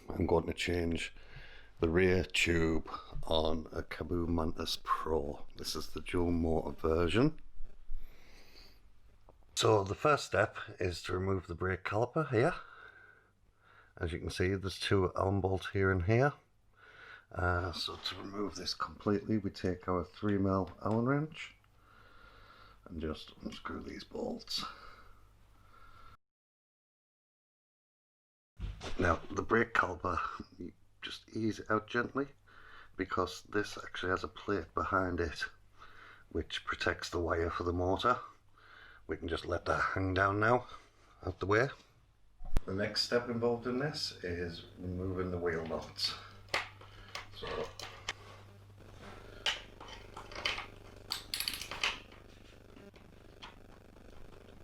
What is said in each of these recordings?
I'm going to change the rear tube on a Kaabo Mantis Pro. This is the dual motor version. So the first step is to remove the brake caliper here. As you can see, there's two Allen bolts here and here. So to remove this completely, we take our 3mm Allen wrench and just unscrew these bolts. Now the brake caliper, you just ease it out gently, because this actually has a plate behind it which protects the wire for the motor. We can just let that hang down now, out the way. The next step involved in this is removing the wheel nuts. So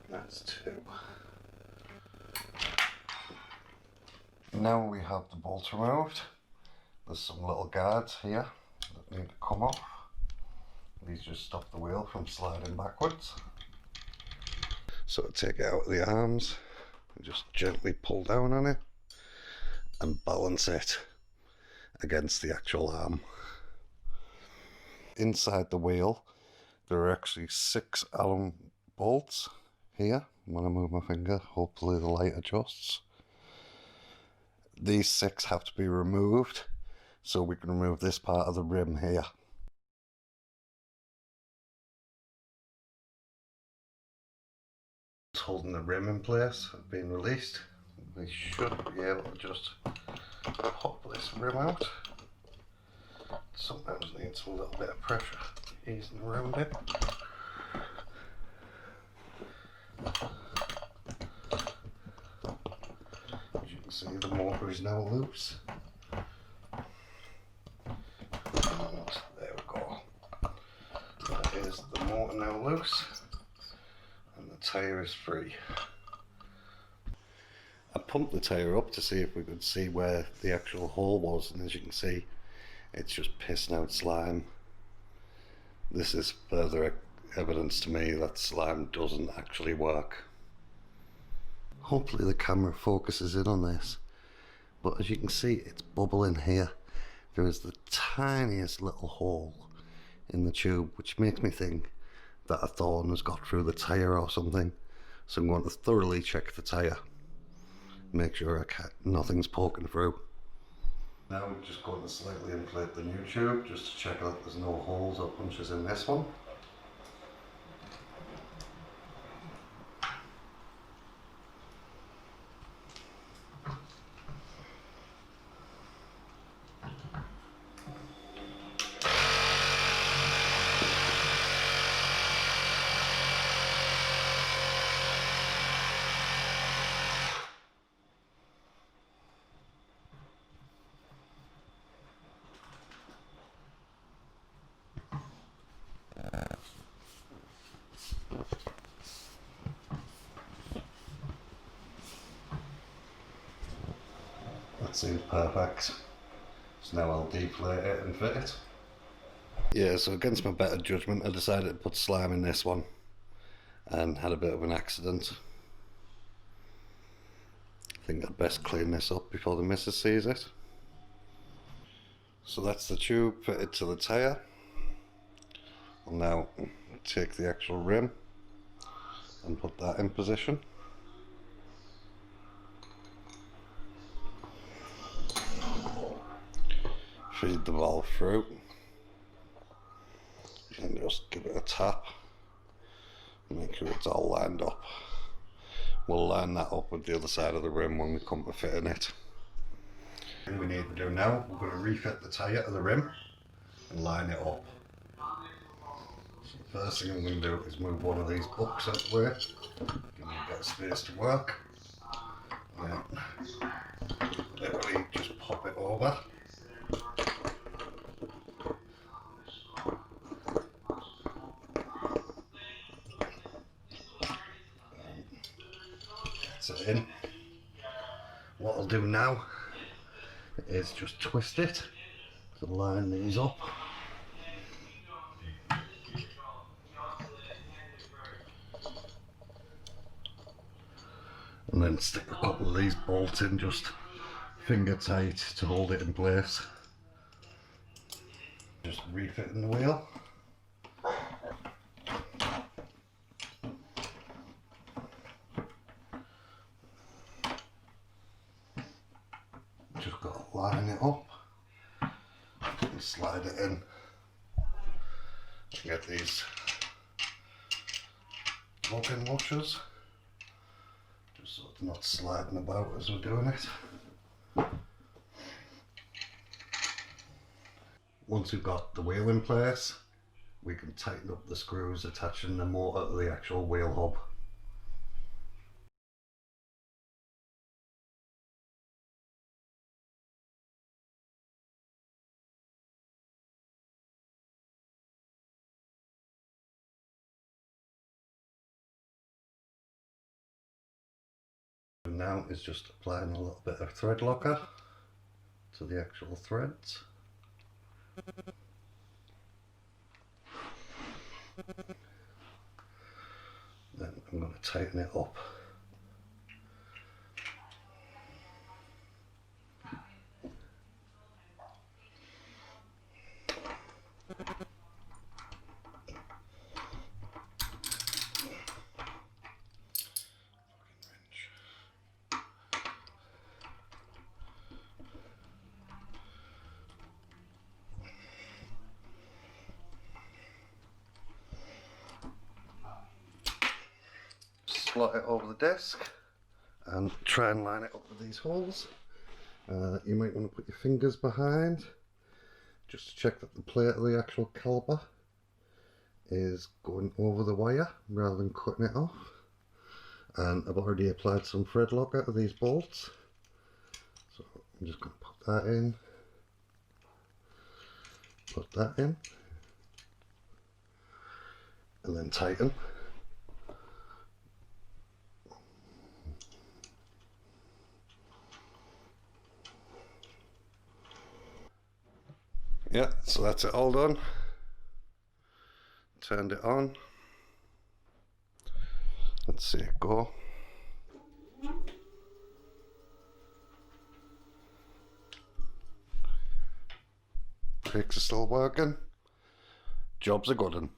that's two. Now we have the bolts removed. There's some little guards here that need to come off. These just stop the wheel from sliding backwards. So take it out of the arms and just gently pull down on it and balance it against the actual arm. Inside the wheel there are actually 6 Allen bolts here. When I move my finger, hopefully the light adjusts. These 6 have to be removed so we can remove this part of the rim here. Holding the rim in place have been released. We should be able to just pop this rim out. Sometimes needs a little bit of pressure easing around it. As you can see, the motor is now loose. And there we go. That is the motor now loose. And the tyre is free. I pumped the tyre up to see if we could see where the actual hole was, and as you can see, it's just pissing out slime. This is further evidence to me that slime doesn't actually work. Hopefully the camera focuses in on this, but as you can see, it's bubbling here. There is the tiniest little hole in the tube, which makes me think that a thorn has got through the tyre or something. So I'm going to thoroughly check the tyre, make sure nothing's poking through. Now we're just going to slightly inflate the new tube just to check that there's no holes or punches in this one. That seems perfect. So now I'll deflate it and fit it. Yeah, so against my better judgment I decided to put slime in this one and had a bit of an accident. I think I'd best clean this up before the missus sees it. So that's the tube fitted to the tyre. I'll now take the actual rim and put that in position. Feed the valve through and just give it a tap, make sure it's all lined up. We'll line that up with the other side of the rim when we come to fitting it. The thing we need to do now, we're going to refit the tyre to the rim and line it up. So the first thing I'm going to do is move one of these hooks out the way, give me a bit of space to work, and then literally just pop it over. It in. What I'll do now is just twist it to line these up. And then stick a couple of these bolts in just finger tight to hold it in place. Just refitting the wheel. Just got to line it up and slide it in. Get these lug-in washers, just so it's not sliding about as we're doing it. Once we've got the wheel in place, we can tighten up the screws attaching the motor to the actual wheel hub. Now is just applying a little bit of thread locker to the actual threads. Then I'm going to tighten it up. Slot it over the desk and try and line it up with these holes. You might want to put your fingers behind just to check that the plate of the actual caliper is going over the wire rather than cutting it off. And I've already applied some thread locker to these bolts, so I'm just going to put that in, and then tighten. Yeah, so that's it all done. Turned it on. Let's see it go. Brakes are still working. Job's a good one.